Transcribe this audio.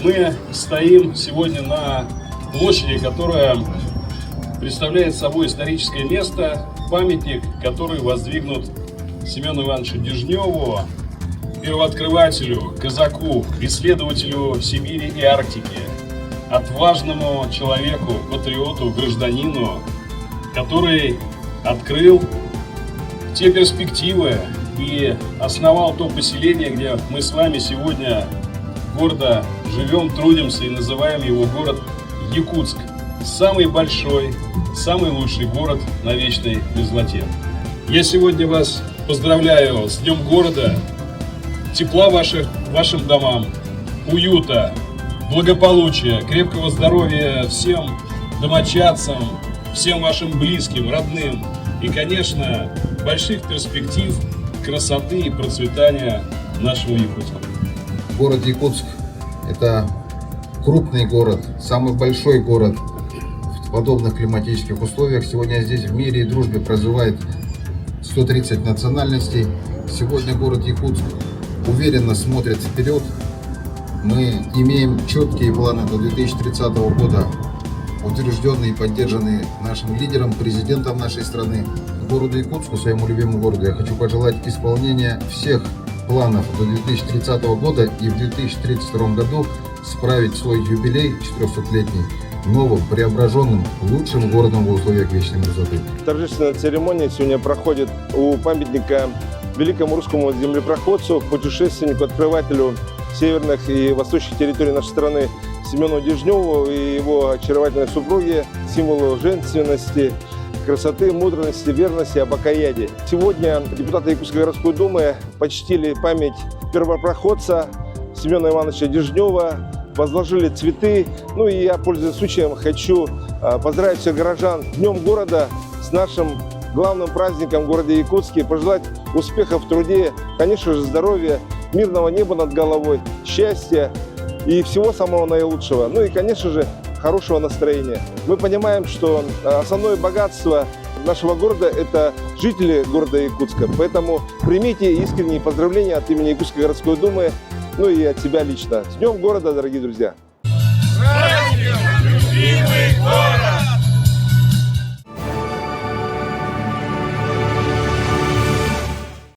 Мы стоим сегодня на площади, которая представляет собой историческое место, памятник, который воздвигнут Семену Ивановичу Дежневу, первооткрывателю, казаку, исследователю Сибири и Арктики, отважному человеку, патриоту, гражданину, который открыл те перспективы и основал то поселение, где мы с вами сегодня гордо живем, трудимся и называем его город Якутск. Самый большой, самый лучший город на вечной мерзлоте. Я сегодня вас поздравляю с Днем города, тепла вашим домам, уюта, благополучия, крепкого здоровья всем домочадцам, всем вашим близким, родным и, конечно, больших перспектив, красоты и процветания нашего Якутска. Город Якутск – это крупный город, самый большой город в подобных климатических условиях. Сегодня здесь в мире и дружбе проживает 130 национальностей. Сегодня город Якутск уверенно смотрит вперед. Мы имеем четкие планы до 2030 года, утвержденные и поддержанные нашим лидером, президентом нашей страны. Городу Якутску, своему любимому городу, я хочу пожелать исполнения всех планов до 2030 года и в 2032 году справить свой юбилей 400-летний новым, преображенным, лучшим городом в условиях вечной мерзлоты. Торжественная церемония сегодня проходит у памятника великому русскому землепроходцу, путешественнику, открывателю северных и восточных территорий нашей страны Семену Дежневу и его очаровательной супруге, символу женственности, красоты, мудрости, верности, обакаяди. Сегодня депутаты Якутской городской думы почтили память первопроходца Семена Ивановича Дежнева, возложили цветы. Ну и я, пользуясь случаем, хочу поздравить всех горожан с Днем города, с нашим главным праздником в городе Якутске, пожелать успехов в труде, конечно же, здоровья, мирного неба над головой, счастья и всего самого наилучшего. Ну и, конечно же, хорошего настроения. Мы понимаем, что основное богатство нашего города – это жители города Якутска. Поэтому примите искренние поздравления от имени Якутской городской думы, ну и от себя лично. С Днем города, дорогие друзья! Праздником, любимый город!